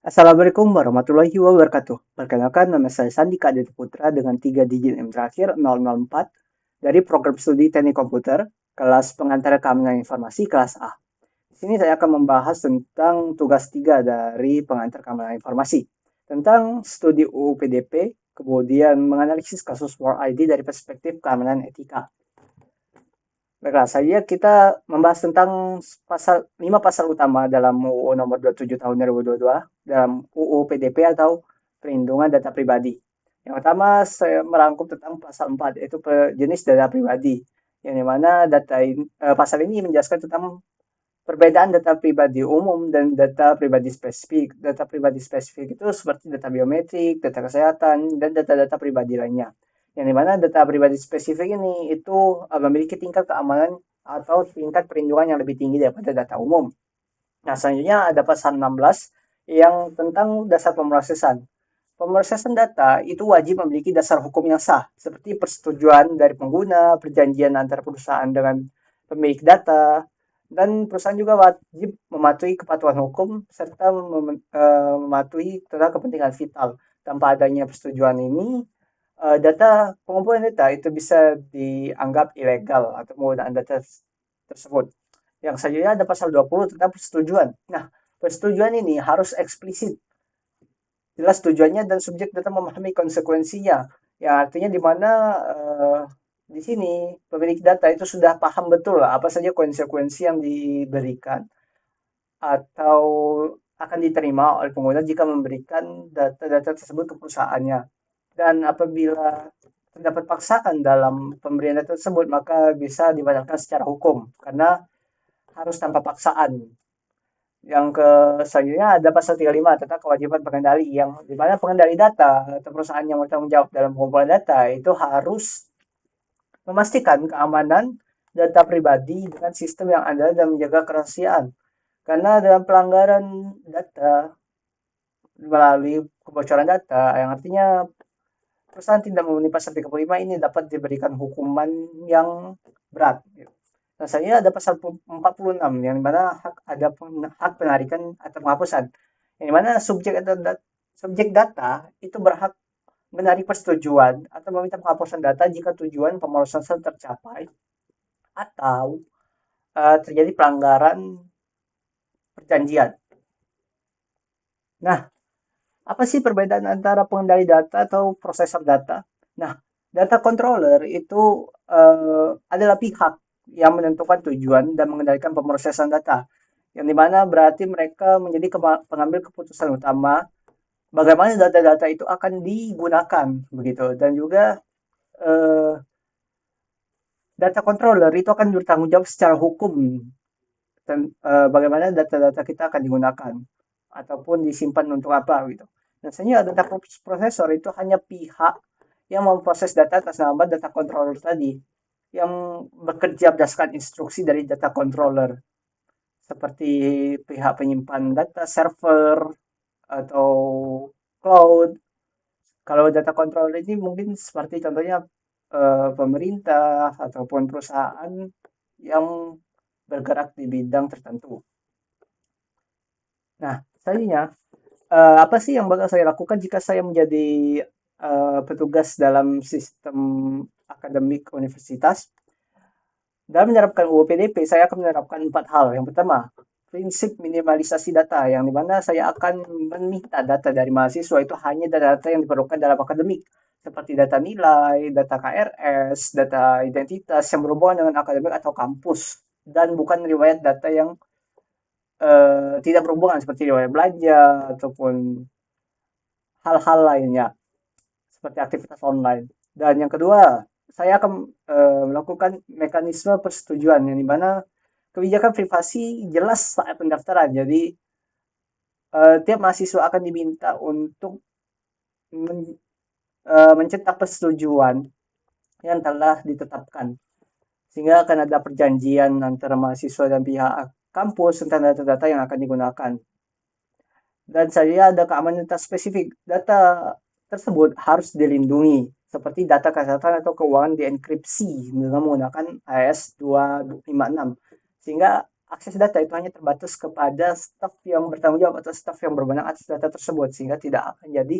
Assalamualaikum warahmatullahi wabarakatuh. Perkenalkan, nama saya Sandi Kadit Putra dengan 3 digit NIM terakhir 004 dari program studi Teknik Komputer, kelas pengantar keamanan informasi kelas A. Di sini saya akan membahas tentang tugas 3 dari pengantar keamanan informasi, tentang studi UU PDP, kemudian menganalisis kasus War ID dari perspektif keamanan etika. Baiklah, saya kita membahas tentang pasal 5 pasal utama dalam UU nomor 27 tahun 2022 dalam UU PDP atau perlindungan data pribadi. Yang pertama saya merangkum tentang pasal 4 yaitu jenis data pribadi. Yang dimana pasal ini menjelaskan tentang perbedaan data pribadi umum dan data pribadi spesifik. Data pribadi spesifik itu seperti data biometrik, data kesehatan, dan data-data pribadi lainnya. Yang dimana data pribadi spesifik ini itu memiliki tingkat keamanan atau tingkat perlindungan yang lebih tinggi daripada data umum. Nah, selanjutnya ada pasal 16 yang tentang dasar pemrosesan. Pemrosesan data itu wajib memiliki dasar hukum yang sah, seperti persetujuan dari pengguna, perjanjian antara perusahaan dengan pemilik data, dan perusahaan juga wajib mematuhi kepatuhan hukum serta mematuhi tentang kepentingan vital. Tanpa adanya persetujuan ini, data pengumpulan data itu bisa dianggap ilegal atau menggunakan data tersebut. Yang selanjutnya ada pasal 20 tentang persetujuan. Nah, persetujuan ini harus eksplisit, jelas tujuannya dan subjek data memahami konsekuensinya. Yang artinya di mana di sini pemilik data itu sudah paham betul apa saja konsekuensi yang diberikan atau akan diterima oleh pengguna jika memberikan data-data tersebut ke perusahaannya. Dan apabila terdapat paksaan dalam pemberian data tersebut, maka bisa dibatalkan secara hukum karena harus tanpa paksaan. Yang ke selanjutnya ada pasal 35 tentang kewajiban pengendali yang di mana pengendali data atau perusahaan yang bertanggung jawab dalam pengumpulan data itu harus memastikan keamanan data pribadi dengan sistem yang ada dan menjaga kerahasiaan. Karena dalam pelanggaran data melalui kebocoran data yang artinya perusahaan tidak memenuhi pasal 35 ini dapat diberikan hukuman yang berat. Nah, saya ada pasal 46 yang dimana hak penarikan atau penghapusan. Yang dimana subjek data itu berhak menarik persetujuan atau meminta penghapusan data jika tujuan pemrosesan tercapai atau terjadi pelanggaran perjanjian. Nah, apa sih perbedaan antara pengendali data atau prosesor data? Nah, data controller itu adalah pihak yang menentukan tujuan dan mengendalikan pemrosesan data. Yang dimana berarti mereka menjadi pengambil keputusan utama bagaimana data-data itu akan digunakan begitu. Dan juga eh, data controller itu akan bertanggung jawab secara hukum dan bagaimana data-data kita akan digunakan ataupun disimpan untuk apa gitu. Dan sebenarnya data processor itu hanya pihak yang memproses data atas nama data controller tadi yang bekerja berdasarkan instruksi dari data controller seperti pihak penyimpan data server atau cloud. Kalau data controller ini mungkin seperti contohnya pemerintah ataupun perusahaan yang bergerak di bidang tertentu. Nah, selanjutnya, apa sih yang bakal saya lakukan jika saya menjadi petugas dalam sistem akademik universitas? Dalam menerapkan UU PDP, saya akan menerapkan 4 hal. Yang pertama, prinsip minimalisasi data, yang dimana saya akan meminta data dari mahasiswa itu hanya data-data yang diperlukan dalam akademik, seperti data nilai, data KRS, data identitas yang berhubungan dengan akademik atau kampus, dan bukan riwayat data yang tidak berhubungan seperti riwayat belanja ataupun hal-hal lainnya seperti aktivitas online. Dan yang kedua, saya akan melakukan mekanisme persetujuan yang dimana kebijakan privasi jelas saat pendaftaran. Jadi tiap mahasiswa akan diminta untuk men- mencetak persetujuan yang telah ditetapkan. Sehingga akan ada perjanjian antara mahasiswa dan pihak kampus tentang data-data yang akan digunakan. Dan saya ada keamanan data spesifik. Data tersebut harus dilindungi, seperti data kesehatan atau keuangan dienkripsi dengan menggunakan AES 256. Sehingga akses data itu hanya terbatas kepada staf yang bertanggung jawab atau staf yang berwenang atas data tersebut, sehingga tidak akan jadi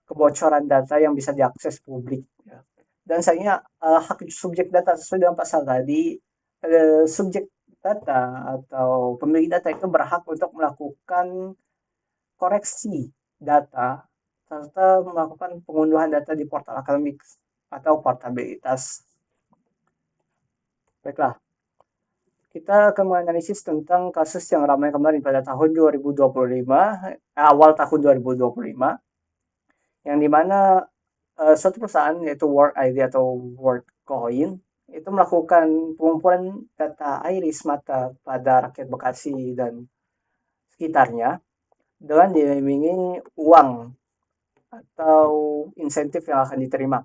kebocoran data yang bisa diakses publik. Ya. Dan sayangnya hak subjek data sesuai dengan pasal tadi, subjek data atau pemilik data itu berhak untuk melakukan koreksi data serta melakukan pengunduhan data di portal akademik atau portabilitas. Baiklah, kita akan menganalisis tentang kasus yang ramai kemarin pada tahun 2025, awal tahun 2025, yang dimana suatu perusahaan yaitu World ID atau WorldCoin itu melakukan pengumpulan data iris mata pada rakyat Bekasi dan sekitarnya dengan diiming-imingi uang atau insentif yang akan diterima.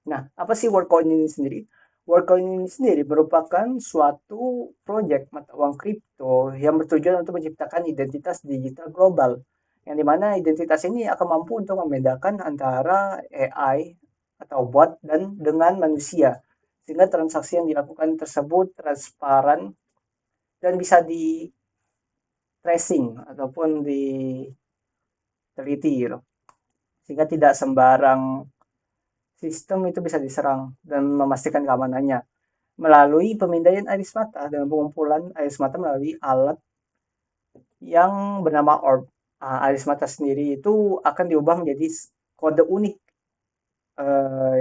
Nah, apa sih WorldCoin ini sendiri? WorldCoin ini sendiri merupakan suatu proyek mata uang kripto yang bertujuan untuk menciptakan identitas digital global, yang dimana identitas ini akan mampu untuk membedakan antara AI atau bot dan dengan manusia, sehingga transaksi yang dilakukan tersebut transparan dan bisa di tracing ataupun diteliti gitu, sehingga tidak sembarang sistem itu bisa diserang dan memastikan keamanannya melalui pemindaian iris mata dengan pengumpulan iris mata melalui alat yang bernama orb. Iris mata sendiri itu akan diubah menjadi kode unik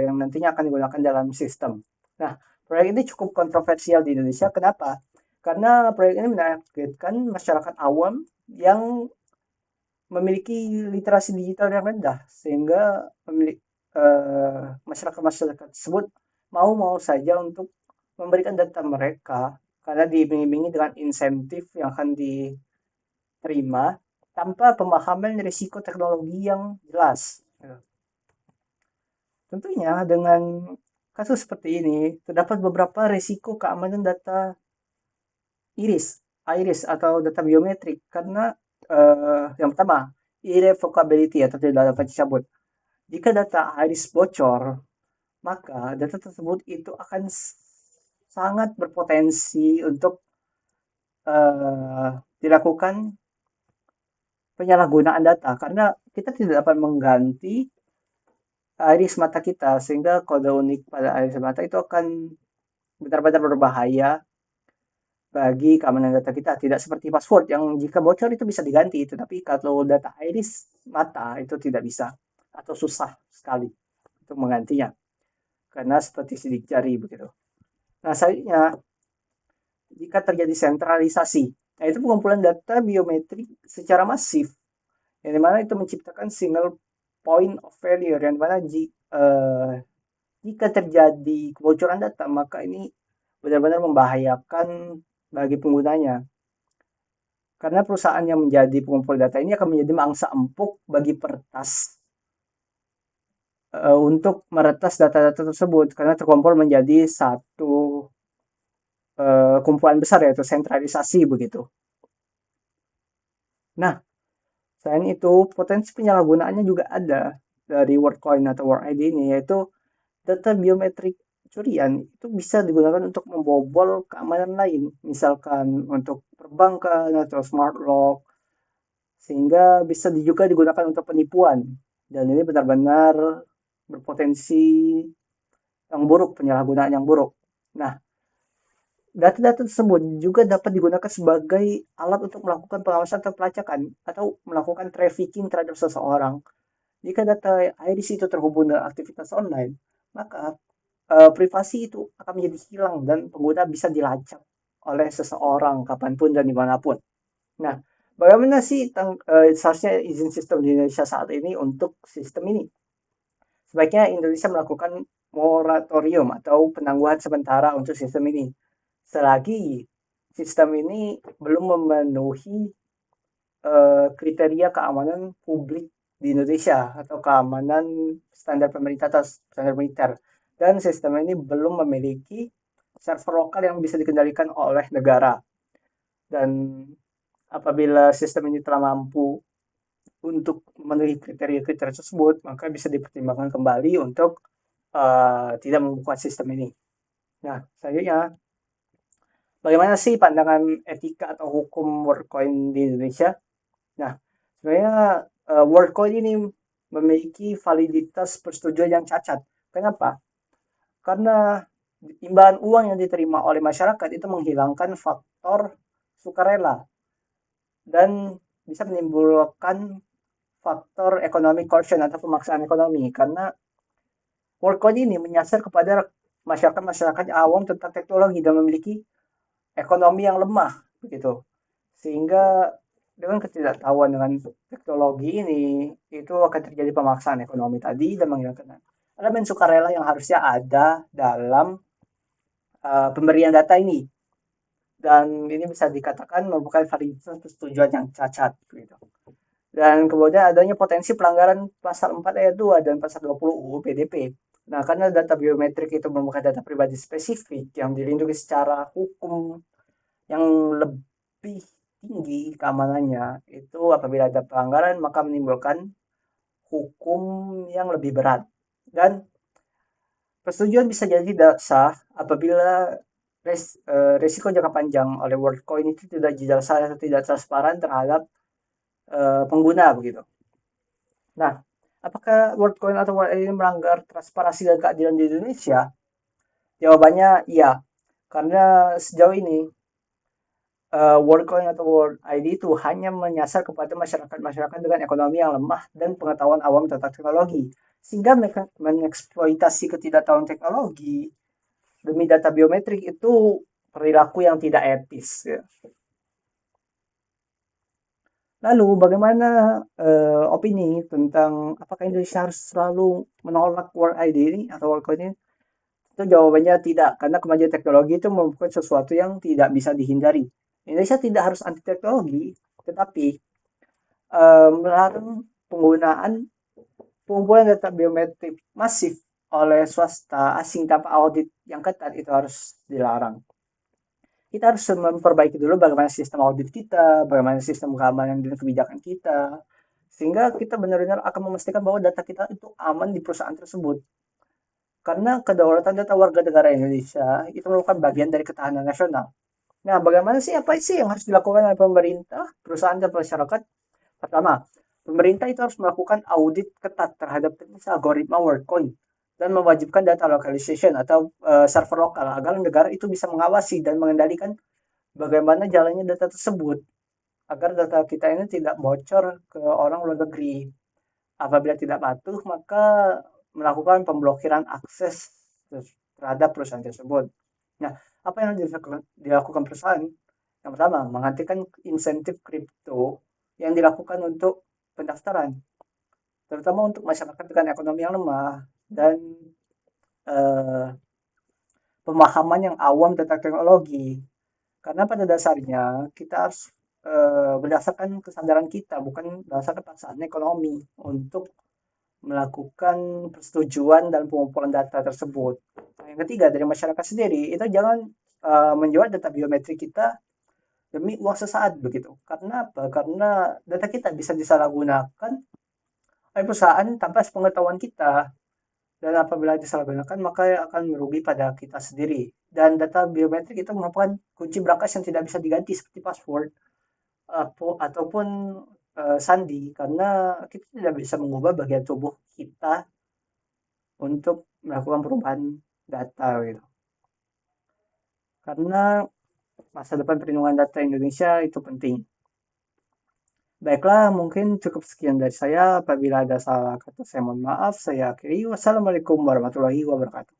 yang nantinya akan digunakan dalam sistem. Nah, proyek ini cukup kontroversial di Indonesia. Kenapa? Karena proyek ini menargetkan masyarakat awam yang memiliki literasi digital yang rendah, sehingga masyarakat-masyarakat tersebut mau-mau saja untuk memberikan data mereka karena diiming-imingi dengan insentif yang akan diterima tanpa pemahaman risiko teknologi yang jelas. Tentunya dengan kasus seperti ini terdapat beberapa risiko keamanan data iris atau data biometrik karena yang pertama irrevocability atau tidak dapat dicabut. Jika data iris bocor, maka data tersebut itu akan sangat berpotensi untuk uh, dilakukan penyalahgunaan data karena kita tidak dapat mengganti iris mata kita sehingga kode unik pada iris mata itu akan benar-benar berbahaya bagi keamanan data kita. Tidak seperti password yang jika bocor itu bisa diganti, tetapi kalau data iris mata itu tidak bisa atau susah sekali untuk menggantinya karena seperti sidik jari begitu. Nah, sayangnya jika terjadi sentralisasi, nah itu pengumpulan data biometrik secara masif, yang dimana itu menciptakan single point of failure, yang dimana jika terjadi kebocoran data, maka ini benar-benar membahayakan bagi penggunanya. Karena perusahaan yang menjadi pengumpul data ini akan menjadi mangsa empuk bagi peretas untuk meretas data-data tersebut karena terkumpul menjadi satu kumpulan besar yaitu sentralisasi begitu. Nah, selain itu potensi penyalahgunaannya juga ada dari WorldCoin atau World ID ini yaitu data biometrik curian itu bisa digunakan untuk membobol keamanan lain, misalkan untuk perbankan atau smart lock, sehingga bisa juga digunakan untuk penipuan. Dan ini benar-benar berpotensi yang buruk, penyalahgunaan yang buruk. Nah, data-data tersebut juga dapat digunakan sebagai alat untuk melakukan pengawasan atau pelacakan atau melakukan trafficking terhadap seseorang. Jika data iris itu terhubung dengan aktivitas online, maka privasi itu akan menjadi hilang dan pengguna bisa dilacak oleh seseorang kapanpun dan dimanapun. Nah, bagaimana sih seharusnya izin sistem di Indonesia saat ini untuk sistem ini? Sebaiknya Indonesia melakukan moratorium atau penangguhan sementara untuk sistem ini. Selagi sistem ini belum memenuhi kriteria keamanan publik di Indonesia atau keamanan standar pemerintah atau standar militer. Dan sistem ini belum memiliki server lokal yang bisa dikendalikan oleh negara. Dan apabila sistem ini telah mampu untuk memenuhi kriteria-kriteria tersebut, maka bisa dipertimbangkan kembali untuk tidak membuka sistem ini. Nah, selanjutnya Bagaimana sih pandangan etika atau hukum WorldCoin di Indonesia? Nah, sebenarnya WorldCoin ini memiliki validitas persetujuan yang cacat. Kenapa? Karena imbalan uang yang diterima oleh masyarakat itu menghilangkan faktor sukarela dan bisa menimbulkan faktor economic coercion atau pemaksaan ekonomi karena WorldCoin ini menyasar kepada masyarakat-masyarakat awam tentang teknologi dan memiliki ekonomi yang lemah begitu. Sehingga dengan ketidaktahuan dengan teknologi ini itu akan terjadi pemaksaan ekonomi tadi dan menghilangkan elemen sukarela yang harusnya ada dalam pemberian data ini. Dan ini bisa dikatakan merupakan validitas persetujuan yang cacat gitu. Dan kemudian adanya potensi pelanggaran pasal 4 ayat 2 dan pasal 20 UU PDP. Nah, karena data biometrik itu merupakan data pribadi spesifik yang dilindungi secara hukum yang lebih tinggi keamanannya, itu apabila ada pelanggaran maka menimbulkan hukum yang lebih berat. Dan persetujuan bisa jadi tidak sah apabila resiko jangka panjang oleh WorldCoin itu tidak dijelaskan atau tidak transparan terhadap pengguna begitu. Nah, apakah WorldCoin atau World ini melanggar transparansi dan keadilan di Indonesia? Jawabannya iya, karena sejauh ini WorldCoin atau World ID itu hanya menyasar kepada masyarakat-masyarakat dengan ekonomi yang lemah dan pengetahuan awam tentang teknologi, sehingga mereka mengeksploitasi ketidaktahuan teknologi demi data biometrik itu perilaku yang tidak etis. Ya. Lalu bagaimana opini tentang apakah Indonesia harus selalu menolak World ID ini atau WorldCoin ini? Itu jawabannya tidak, karena kemajuan teknologi itu merupakan sesuatu yang tidak bisa dihindari. Indonesia tidak harus anti teknologi, tetapi melarang penggunaan pengumpulan data biometrik masif oleh swasta asing tanpa audit yang ketat itu harus dilarang. Kita harus memperbaiki dulu bagaimana sistem audit kita, bagaimana sistem keamanan dan kebijakan kita, sehingga kita benar-benar akan memastikan bahwa data kita itu aman di perusahaan tersebut. Karena kedaulatan data warga negara Indonesia itu merupakan bagian dari ketahanan nasional. Nah, bagaimana sih apa sih yang harus dilakukan oleh pemerintah, perusahaan, dan masyarakat? Pertama, pemerintah itu harus melakukan audit ketat terhadap teknis algoritma WorldCoin dan mewajibkan data localization atau server lokal agar negara itu bisa mengawasi dan mengendalikan bagaimana jalannya data tersebut agar data kita ini tidak bocor ke orang luar negeri. Apabila tidak patuh, maka melakukan pemblokiran akses terhadap perusahaan tersebut. Nah, apa yang dilakukan perusahaan? Yang pertama, menghentikan insentif kripto yang dilakukan untuk pendaftaran, terutama untuk masyarakat dengan ekonomi yang lemah dan eh, pemahaman yang awam tentang teknologi. Karena pada dasarnya kita harus berdasarkan kesadaran kita, bukan berdasarkan paksaan ekonomi untuk melakukan persetujuan dan pengumpulan data tersebut. Nah, yang ketiga, dari masyarakat sendiri, itu jangan menjual data biometrik kita demi uang sesaat begitu. Karena apa? Karena data kita bisa disalahgunakan oleh perusahaan tanpa sepengetahuan kita. Dan apabila disalahgunakan, maka akan merugi pada kita sendiri. Dan data biometrik itu merupakan kunci brankas yang tidak bisa diganti seperti password ataupun sandi, karena kita tidak bisa mengubah bagian tubuh kita untuk melakukan perubahan data gitu. Karena masa depan perlindungan data Indonesia itu penting. Baiklah, mungkin cukup sekian dari saya. Apabila ada salah kata, saya mohon maaf. Saya akhiri. Wassalamualaikum warahmatullahi wabarakatuh.